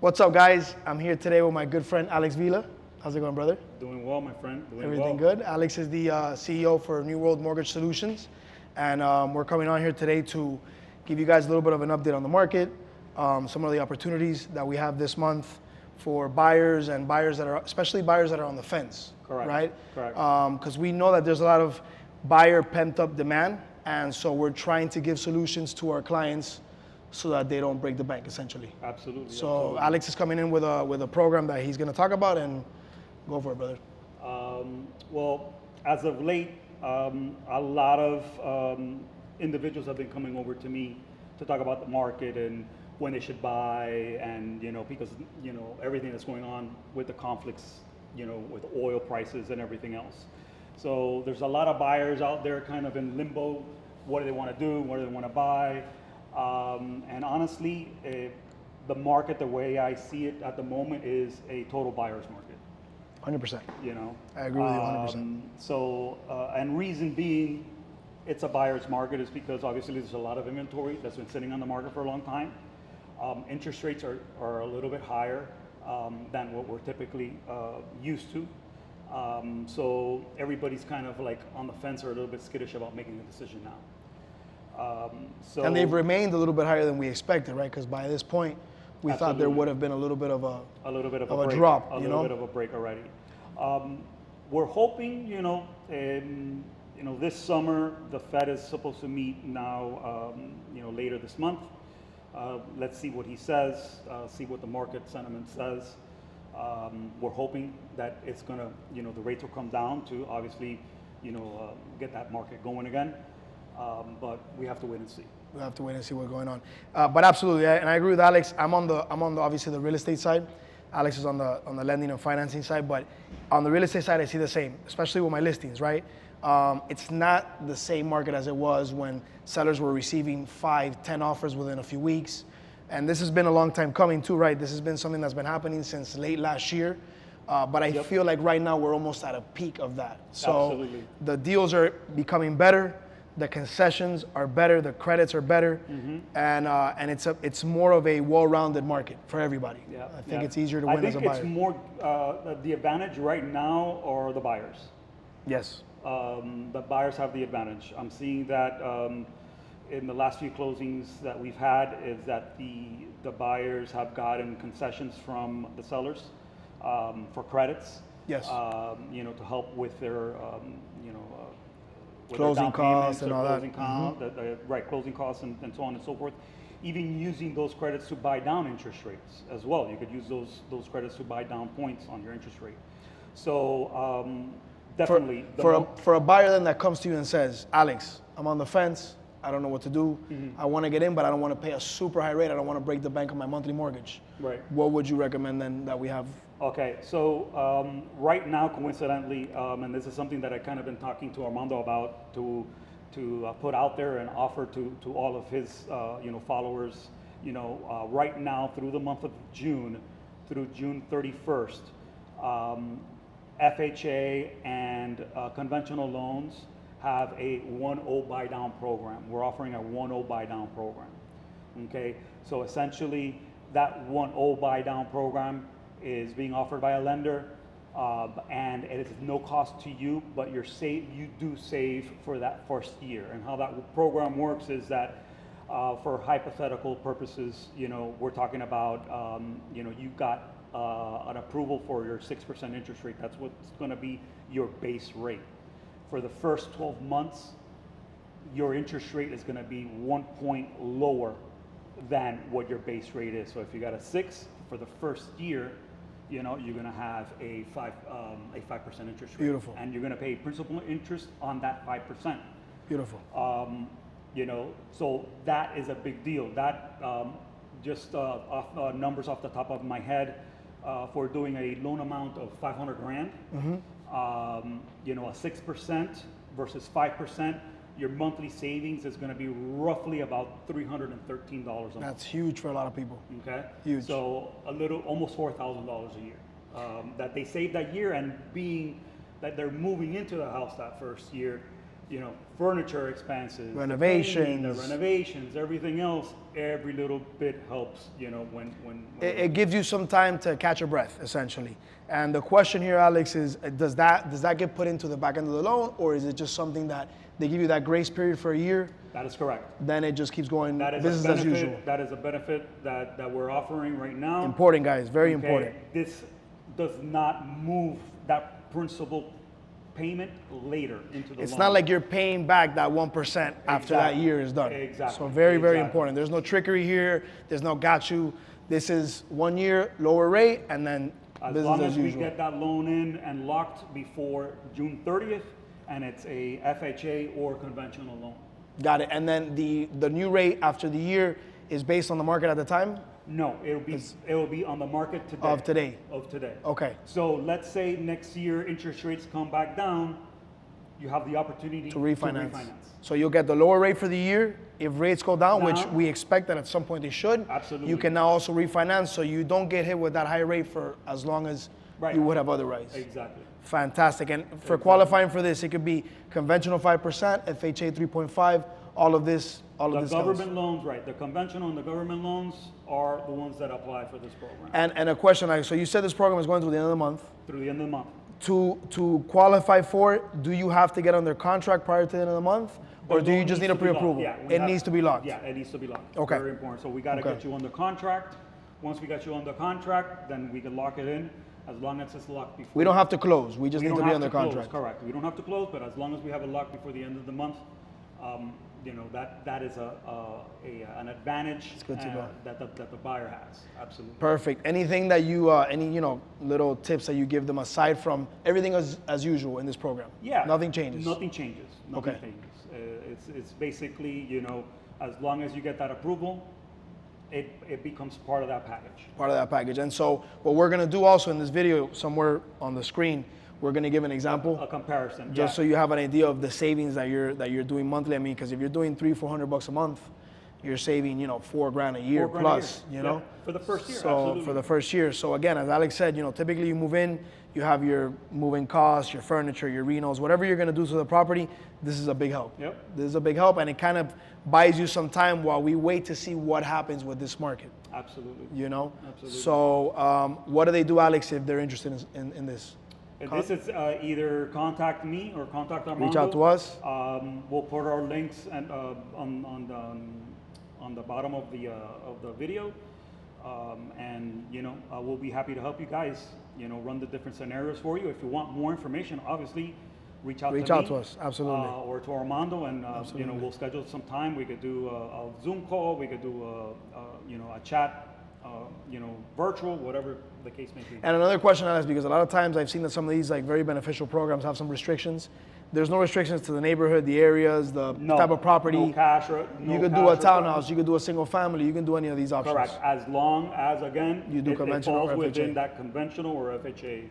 What's up, guys? I'm here today with my good friend Alex Vila. How's it going, brother? Doing well, my friend. Doing Everything well. good? Alex is the CEO for New World Mortgage Solutions, and we're coming on here today to give you guys a little bit of an update on the market, some of the opportunities that we have this month for buyers and buyers that are, especially buyers that are on the fence. Correct. Right? Correct. Because we know that there's a lot of buyer pent-up demand, and so we're trying to give solutions to our clients so that they don't break the bank, essentially. Absolutely. So absolutely. Alex is coming in with a program that he's going to talk about, and go for it, brother. Well, as of late, a lot of individuals have been coming over to me to talk about the market and when they should buy, and because everything that's going on with the conflicts, with oil prices and everything else. So there's a lot of buyers out there kind of in limbo. What do they want to do? What do they want to buy? And honestly, the market, the way I see it at the moment, is a total buyer's market. 100%. I agree with you 100%. So, and reason being, it's a buyer's market is because obviously there's a lot of inventory that's been sitting on the market for a long time. Interest rates are a little bit higher than what we're typically used to. So everybody's kind of like on the fence or a little bit skittish about making a decision now. And they've remained a little bit higher than we expected, right? Because by this point, we thought there would have been a little bit of a break, drop, a little bit of a break already. We're hoping, this summer the Fed is supposed to meet now, later this month. Let's see what he says, see what the market sentiment says. We're hoping that it's gonna, the rates will come down to obviously, get that market going again. But we have to wait and see. We have to wait and see what's going on. But absolutely, and I agree with Alex. I'm on the obviously the real estate side. Alex is on the lending and financing side. But on the real estate side, I see the same, especially with my listings, right? It's not the same market as it was when sellers were receiving 5, 10 offers within a few weeks. And this has been a long time coming too, right? This has been something that's been happening since late last year. But I feel like right now we're almost at a peak of that. So absolutely. The deals are becoming better. The concessions are better, the credits are better, and it's more of a well-rounded market for everybody. Yeah, I think it's easier to win as a buyer. I think it's more, the advantage right now are the buyers. Yes. The buyers have the advantage. I'm seeing that in the last few closings that we've had is that the buyers have gotten concessions from the sellers for credits. Yes. To help with their, closing costs and all that. Closing costs and so on and so forth. Even using those credits to buy down interest rates as well. You could use those credits to buy down points on your interest rate. So definitely. For a buyer then that comes to you and says, Alex, I'm on the fence. I don't know what to do. I want to get in, but I don't want to pay a super high rate. I don't want to break the bank on my monthly mortgage. Right. What would you recommend then that we have? Okay, so right now, coincidentally, and this is something that I kind of been talking to Armando about to put out there and offer to all of his followers. Right now through the month of June, through June 31st, FHA and conventional loans have a 1-0 buy down program. We're offering a 1-0 buy down program. Okay, so essentially that 1-0 buy down program is being offered by a lender, and it is no cost to you, but you do save for that first year. And how that program works is that for hypothetical purposes, we're talking about, you got an approval for your 6% interest rate. That's what's going to be your base rate. For the first 12 months, your interest rate is going to be 1 point lower than what your base rate is. So if you got a 6 for the first year, you're going to have a 5% interest rate. Beautiful. And you're going to pay principal and interest on that 5%. Beautiful. So that is a big deal. That just numbers off the top of my head, for doing a loan amount of 500 grand, a 6% versus 5%, your monthly savings is going to be roughly about $313 a month. That's huge for a lot of people. Okay. Huge. So almost $4,000 a year that they save that year, and being that they're moving into the house that first year, furniture expenses, Renovations. the painting, the renovations, everything else, every little bit helps, when It gives you some time to catch your breath, essentially. And the question here, Alex, is does that get put into the back end of the loan, or is it just something that they give you that grace period for a year? That is correct. Then it just keeps going That is business a benefit, as usual. That is a benefit that we're offering right now. Important, guys, very Okay, important. This does not move that principal payment later into the It's loan. not like you're paying back that 1% after that Exactly. year is done. Exactly. So very, very Exactly. important. There's no trickery here. There's no got you. This is 1 year, lower rate, and then As business long as as we usual. get that loan in and locked before June 30th, and it's a FHA or conventional loan. Got it. And then the new rate after the year is based on the market at the time? No, it'll be on the market today. Of today. Of today. Okay. So let's say next year interest rates come back down, you have the opportunity To refinance. So you'll get the lower rate for the year. If rates go down, which Now- we expect that at some point they should, Absolutely. you can now also refinance so you don't get hit with that high rate for as long as Right. you would have otherwise. Exactly. Fantastic. And for qualifying for this, it could be conventional 5%, FHA 3.5, all of this The helps. government loans, right, the conventional and the government loans are the ones that apply for this program. And a question, like, so you said this program is going through the end of the month. Through the end of the month. To qualify for it, do you have to get under contract prior to the end of the month? Or The do you loan just need needs a to be locked. pre-approval? Yeah, It needs to be locked. Yeah, it needs to be locked. Okay. Very important. So we got to Okay. get you under contract. Once we get you under contract, then we can lock it in as long as it's locked before. We don't have to close. We just We need don't to be have under close, contract. Correct. We don't have to close, but as long as we have it locked before the end of the month, that is an advantage good to know. that the buyer has. Absolutely. Perfect. Anything that you, any little tips that you give them aside from everything as usual in this program? Yeah. Nothing changes. Nothing changes. Nothing Okay. changes. It's basically, as long as you get that approval, it becomes part of that package. Part of that package. And so what we're gonna do also in this video, somewhere on the screen, we're gonna give an example. A comparison. Just so yeah. you have an idea of the savings that you're doing monthly. I mean, because if you're doing $300-400 a month, you're saving $4,000 a year $4,000 a plus. year. You know, Yeah, for the first year, So absolutely. for the first year. So again, as Alex said, typically you move in, you have your moving costs, your furniture, your renos, whatever you're gonna do to the property. This is a big help. Yep. This is a big help, and it kind of buys you some time while we wait to see what happens with this market. Absolutely. Absolutely. So what do they do, Alex, if they're interested in this? And this is either contact me or contact Armando. Reach out to us. We'll put our links and on the bottom of the video, and we'll be happy to help you guys. Run the different scenarios for you. If you want more information, obviously, reach out Reach out me, to us, absolutely. or to Armando, and Absolutely. we'll schedule some time. We could do a Zoom call. We could do a chat. Virtual, whatever the case may be. And another question I ask, because a lot of times I've seen that some of these very beneficial programs have some restrictions. There's no restrictions to the neighborhood, the areas, the type of property. No cash. You could do a townhouse, you could do a single family, you can do any of these options. Correct. As long as, again, You do it conventional falls or within FHA. that conventional or FHA.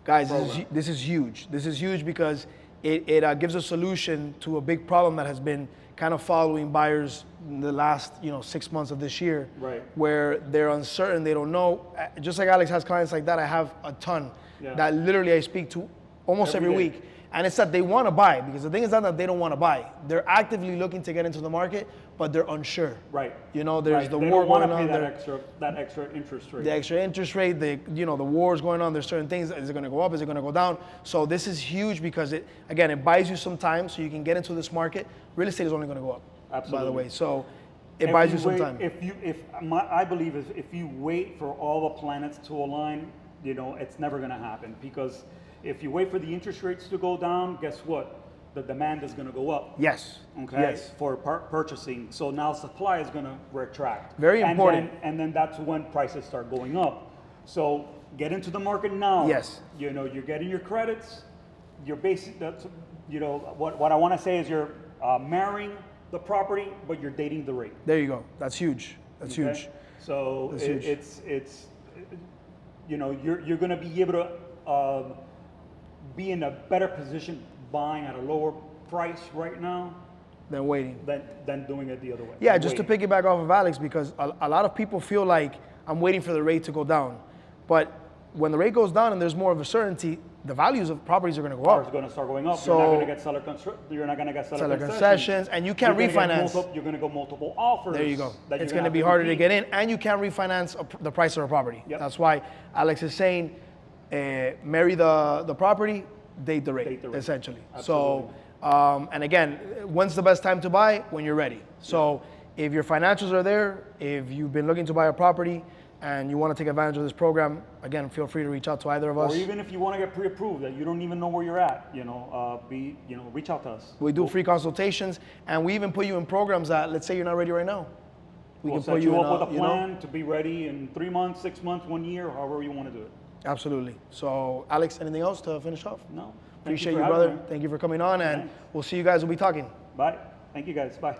Guys, program. this is huge. This is huge because it gives a solution to a big problem that has been kind of following buyers in the last 6 months of this year, Right. where they're uncertain, they don't know. Just like Alex has clients like that, I have a ton Yeah. that literally I speak to almost Every every day. week. And it's that they want to buy, because the thing is not that they don't want to buy. They're actively looking to get into the market, but they're unsure. Right. There's Right. the They war don't want going to on pay there. that extra interest rate. The extra interest rate, the war's going on. There's certain things. Is it going to go up? Is it going to go down? So this is huge because it buys you some time so you can get into this market. Real estate is only going to go up. By the Absolutely. way, so it If buys you some wait- time. I believe if you wait for all the planets to align, it's never going to happen, because if you wait for the interest rates to go down, guess what? The demand is going to go up. Yes. Okay. Yes. For purchasing, so now supply is going to retract. Very And important. then, and then that's when prices start going up. So get into the market now. Yes. You're getting your credits. You're basic. That's what I want to say is you're marrying the property, but you're dating the rate. There you go. That's huge. That's Okay? huge. So That's huge. it's you're going to be able to be in a better position buying at a lower price right now Then waiting. than doing it the other way. Yeah, just to Waiting. piggyback off of Alex, because a lot of people feel like I'm waiting for the rate to go down. But when the rate goes down and there's more of a certainty, the values of properties are going to go Cars up. going to start going up. So- you're not going to get you're not going to get seller Concessions, and you can't You're gonna get refinance. you're going to go multiple offers. There you go. that It's you're going to have be harder to compete. get in, and you can't refinance the price of a property. Yep. That's why Alex is saying, marry the property, date the rate, Date the rate. essentially. Absolutely. So, and again, when's the best time to buy? When you're ready. So, if your financials are there, if you've been looking to buy a property, and you want to take advantage of this program, again, feel free to reach out to either of us. Or even if you want to get pre-approved, that you don't even know where you're at, reach out to us. We do free consultations, and we even put you in programs that, let's say you're not ready right now. We'll set you up with a plan to be ready in 3 months, 6 months, 1 year, however you want to do it. Absolutely. So, Alex, anything else to finish off? No. Thank Appreciate for you, having brother. me. Thank you for coming on, and Thanks. we'll see you guys. We'll be talking. Bye. Thank you guys. Bye.